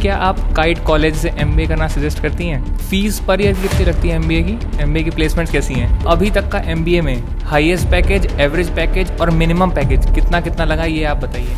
क्या आप kite college से एमबीए करना सजेस्ट करती हैं? फीस पर ईयर कितनी लगती है एमबीए की? एमबीए की प्लेसमेंट्स कैसी हैं? अभी तक का एमबीए में हाईएस्ट पैकेज, एवरेज पैकेज और मिनिमम पैकेज कितना कितना लगा, ये आप बताइए।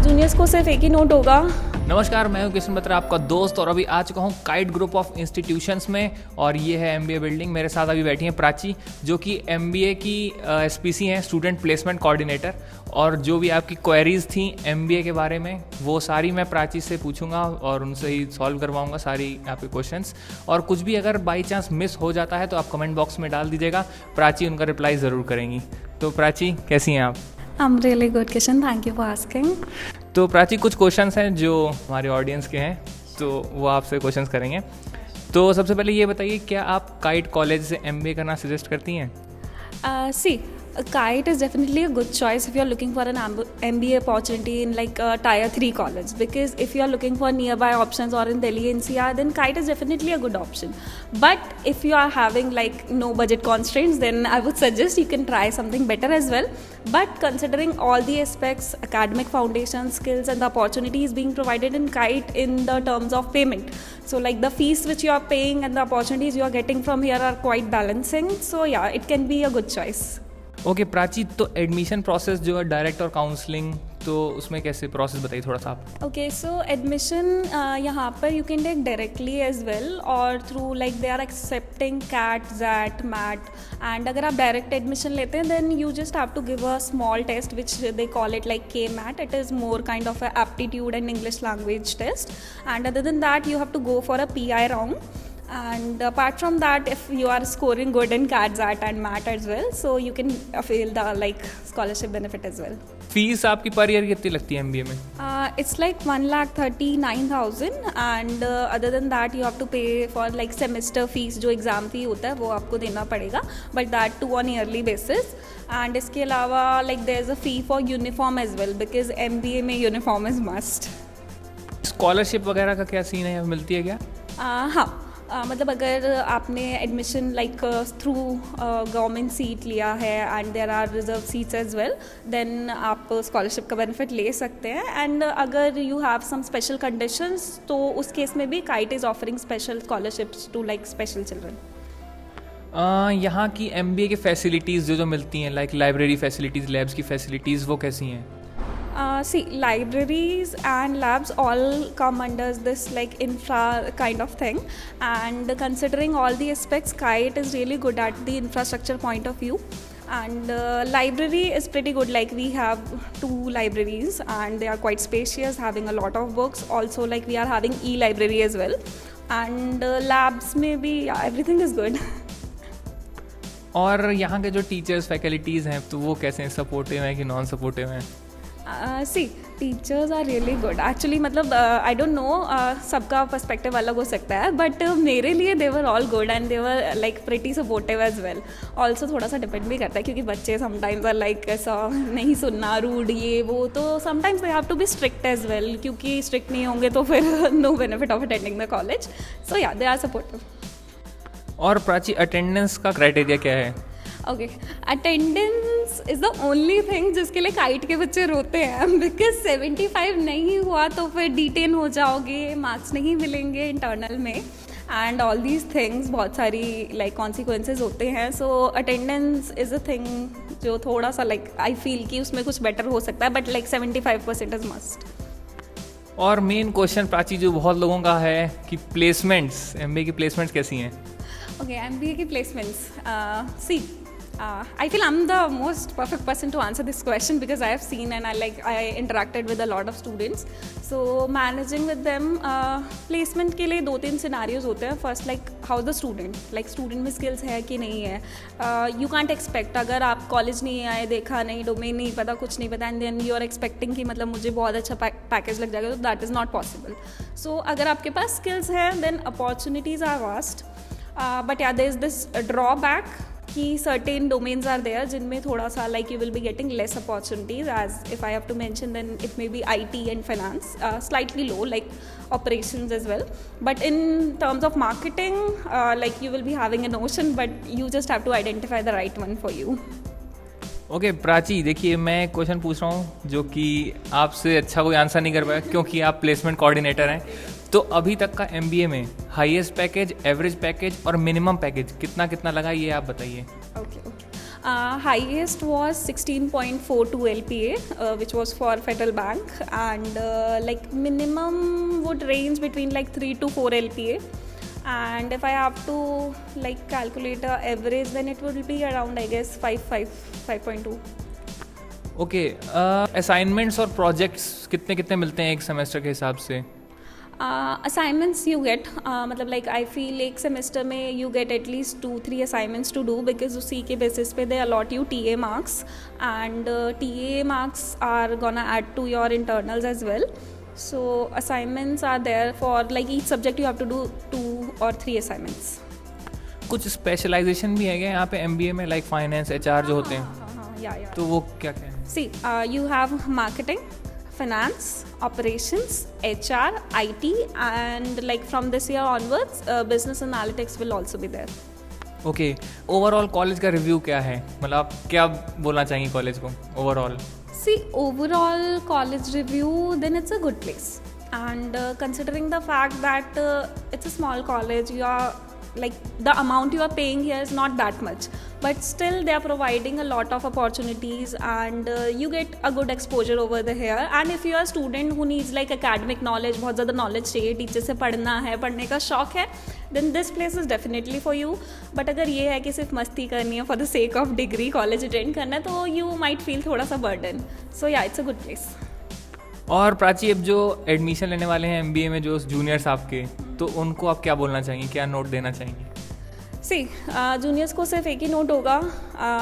जूनियर्स को सिर्फ एक ही नोट होगा। नमस्कार, मैं हूं किशन बत्रा, आपका दोस्त, और अभी आ चुका हूं काइट ग्रुप ऑफ इंस्टीट्यूशंस में, और ये है एमबीए बिल्डिंग। मेरे साथ अभी बैठी हैं प्राची, जो कि एमबीए की एसपीसी हैं, स्टूडेंट प्लेसमेंट कोऑर्डिनेटर। और जो भी आपकी क्वेरीज थी एमबीए के बारे में, वो सारी मैं प्राची से पूछूंगा और उनसे ही सॉल्व करवाऊंगा सारी आपके क्वेश्चंस। और कुछ भी अगर बाई चांस मिस हो जाता है तो आप कमेंट बॉक्स में डाल दीजिएगा, प्राची उनका रिप्लाई ज़रूर करेंगी। तो प्राची, कैसी हैं आप? I'm really good, Kishan. Thank you for asking. तो प्राची, कुछ क्वेश्चंस हैं जो हमारे ऑडियंस के हैं, तो वो आपसे क्वेश्चंस करेंगे। तो सबसे पहले ये बताइए, क्या आप काइट कॉलेज से एमबीए करना सजेस्ट करती हैं? See, KIET is definitely a good choice if you're looking for an MBA opportunity in like a tier 3 college, because if you're looking for nearby options or in Delhi NCR, then KIET is definitely a good option. But if you are having like no budget constraints, then I would suggest you can try something better as well. But considering all the aspects, academic foundation, skills and the opportunities being provided in KIET in the terms of payment, so like the fees which you are paying and the opportunities you are getting from here are quite balancing. So yeah, it can be a good choice. Okay Prachi, तो admission process जो है direct और counselling, तो उसमें कैसे process बताइए थोड़ा सा आप। ओके, सो एडमिशन यहाँ पर you can take directly as well और through like they are accepting CAT, XAT, MAT. And अगर आप डायरेक्ट एडमिशन लेते हैं then you just have to give a small test which they call it like K MAT. It is more kind of aptitude and English language test. And other than that you have to go for a PI round. And apart from that, if you are scoring good in CAT, ZAT and MAT as well, so you can avail the like scholarship benefit as well. Fees आपकी per year कितनी लगती है MBA में? It's like 1,39,000 and other than that you have to pay for like semester fees, जो exam fee होता है वो आपको देना पड़ेगा, but that too on yearly basis. And इसके अलावा like there's a fee for uniform as well, because MBA में uniform is must. स्कॉलरशिप वगैरह का क्या सीन है, मिलती है क्या? हाँ, मतलब अगर आपने admission like through government seat लिया है and there are reserve seats as well, then आप स्कॉलरशिप का बेनिफिट ले सकते हैं. एंड अगर you have some special conditions तो उस केस में भी KIIT is offering special scholarships to like special children. यहाँ की एमबीए की फैसिलिटीज़ जो मिलती हैं, लाइक लाइब्रेरी फैसिलिटीज़, लैब्स की फैसिलिटीज़, वो कैसी हैं? See, libraries and labs all come under this like infra kind of thing, and considering all the aspects, KIET is really good at the infrastructure point of view. And library is pretty good, like we have 2 libraries and they are quite spacious, having a lot of books. Also like we are having e-library as well, and labs में भी everything is good. और यहाँ के जो teachers faculties हैं, तो वो कैसे हैं, सपोर्टिव हैं कि नॉन सपोर्टिव हैं? See, teachers are really good actually. मतलब आई डोंट नो, सबका पर्सपेक्टिव अलग हो सकता है, बट मेरे लिए they were all good and they were like pretty supportive as well. Also थोड़ा सा डिपेंड भी करता है क्योंकि बच्चे समटाइम्स आर लाइक ऐसा नहीं सुनना, रूड, ये वो, तो sometimes they have to be strict as well, क्योंकि स्ट्रिक्ट नहीं होंगे तो फिर no benefit of attending the college. So yeah, they are supportive. और प्राची, अटेंडेंस का क्राइटेरिया क्या है? Okay, attendance is the only thing जिसके लिए काइट के बच्चे रोते हैं, बिकॉज 75 नहीं हुआ तो फिर डिटेन हो जाओगे, मार्क्स नहीं मिलेंगे इंटरनल में, एंड ऑल दीज थिंग्स, बहुत सारी लाइक कॉन्सिक्वेंसेज होते हैं. सो अटेंडेंस इज़ अ थिंग जो थोड़ा सा लाइक आई फील कि उसमें कुछ बेटर हो सकता है, बट लाइक 75% इज़ मस्ट. और मेन क्वेश्चन प्राची जो बहुत लोगों का है कि प्लेसमेंट्स, एमबीए की प्लेसमेंट्स कैसी हैं? ओके, MBA की placements, see, I feel I'm the most perfect person to answer this question because I have seen and I interacted with a lot of students. So managing with them, placement के लिए 2-3 scenarios होते हैं. First, like how the student, like student में skills है कि नहीं है. You can't expect, अगर आप कॉलेज नहीं आए, देखा नहीं, डोमेन नहीं पता, कुछ नहीं पता, and then you are expecting कि मतलब मुझे बहुत अच्छा पैकेज लग जाएगा, तो that is not possible. So अगर आपके पास skills हैं then opportunities are vast. But yeah, there is this drawback कि certain domains are there जिनमें थोड़ा सा like you will be getting less opportunities, as if I have to mention then it may be IT and finance, slightly low, like operations as well. But in terms of marketing, like you will be having an ocean, but you just have to identify the right one for you. Okay Prachi, देखिए मैं question पूछ रहा हूँ जो कि आपसे अच्छा कोई आंसर नहीं कर पाया क्योंकि आप प्लेसमेंट कोऑर्डिनेटर हैं. तो अभी तक का MBA में हाईएस्ट पैकेज, एवरेज पैकेज और मिनिमम पैकेज कितना कितना लगा, ये आप बताइए। Okay. Highest was 16.42 LPA, which was for Federal Bank, and like minimum would range between like 3 to 4 LPA. And if I have to like calculate a average, then it would be around, I guess, 5.2. Okay, assignments और projects कितने कितने मिलते हैं एक semester के हिसाब से? Assignments you get, मतलब like I feel एक semester में you get at least 2-3 assignments to do, because उसी के basis पे they allot you TA marks, and TA marks are gonna add to your internals as well. So assignments are there for like each subject you have to do 2 or 3 assignments. कुछ specialisation भी है क्या यहाँ पे MBA में, like finance, HR जो होते हैं, Yeah. तो वो क्या क्या है? See, you have marketing, finance, operations, HR, IT, and like from this year onwards, business analytics will also be there. Okay, overall college का रिव्यू क्या है, मतलब आप क्या बोलना चाहेंगे कॉलेज को overall? See, overall college review, then it's a good place. And considering the fact that it's a small college, you are like the amount you are paying here is not that much, but still they are providing a lot of opportunities, and you get a good exposure over the here. And if you are a student who needs like academic knowledge, बहुत ज़्यादा knowledge चाहिए, teacher से पढ़ना है, पढ़ने का शौक है, then this place is definitely for you. But अगर ये है कि सिर्फ मस्ती करनी है for the sake of degree, college attend करना है, तो you might feel थोड़ा सा burden. So yeah, it's a good place. और प्राची, अब जो एडमिशन लेने वाले हैं MBA में, जो जूनियर्स आपके, तो उनको आप क्या बोलना चाहेंगे, क्या नोट देना चाहेंगे? सी जूनियर्स को सिर्फ एक ही नोट होगा,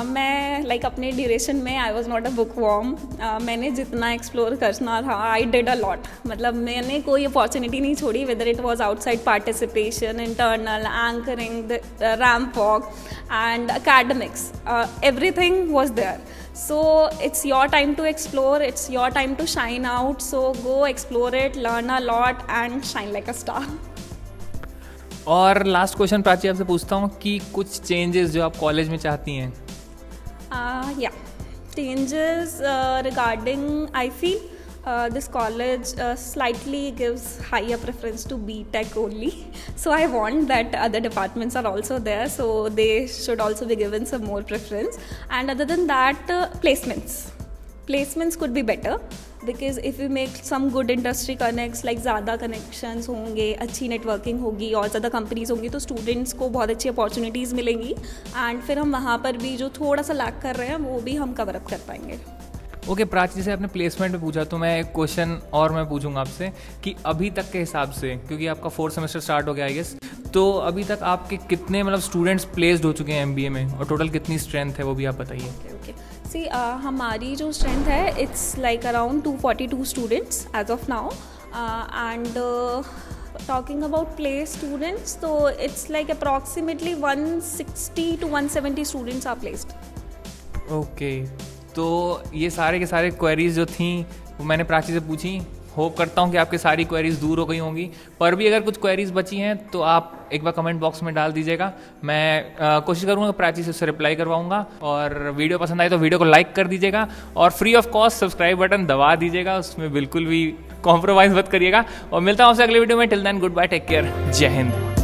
मैं लाइक अपने ड्यूरेशन में I was not a bookworm, मैंने जितना एक्सप्लोर करना था आई डिड अ लॉट, मतलब मैंने कोई अपॉर्चुनिटी नहीं छोड़ी, whether it was outside participation, internal, anchoring, ramp walk and academics, everything was there. So it's your time to explore, it's your time to shine out, so go explore it, learn a lot and shine like a star. और last question Prachi आपसे पूछता हूँ कि कुछ changes जो आप college में चाहती हैं? Yeah, changes regarding, I feel this college slightly gives higher preference to BTech only. So I want that other departments are also there, so they should also be given some more preference. And other than that, placements could be better, because if we make some good industry connects, like ज़्यादा connections होंगे, अच्छी networking होगी और ज़्यादा companies होंगी, तो students को बहुत अच्छी opportunities मिलेंगी, and फिर हम वहाँ पर भी जो थोड़ा सा lack कर रहे हैं वो भी हम cover up कर पाएंगे. ओके प्राची, जैसे आपने प्लेसमेंट में पूछा, तो मैं एक क्वेश्चन और मैं पूछूंगा आपसे कि अभी तक के हिसाब से, क्योंकि आपका 4th सेमेस्टर स्टार्ट हो गया आई गेस, तो अभी तक आपके कितने मतलब स्टूडेंट्स प्लेस्ड हो चुके हैं MBA में, और टोटल कितनी स्ट्रेंथ है वो भी आप बताइए। ओके, सी हमारी जो स्ट्रेंथ है it's like around 242 students as of now, and talking about placed students, so it's like approximately 160 to 170 students are placed. Okay, तो ये सारे के सारे क्वेरीज जो थी वो मैंने प्राची से पूछी, होप करता हूँ कि आपकी सारी क्वेरीज दूर हो गई होंगी, पर भी अगर कुछ क्वेरीज बची हैं तो आप एक बार कमेंट बॉक्स में डाल दीजिएगा, मैं कोशिश करूँगा प्राची से उससे रिप्लाई करवाऊँगा। और वीडियो पसंद आए तो वीडियो को लाइक कर दीजिएगा, और free of cost subscribe button दबा दीजिएगा, उसमें बिल्कुल भी कॉम्प्रोमाइज़ मत करिएगा। और मिलता हूँ आपसे अगले वीडियो में, till then good bye, take care, जय हिंद।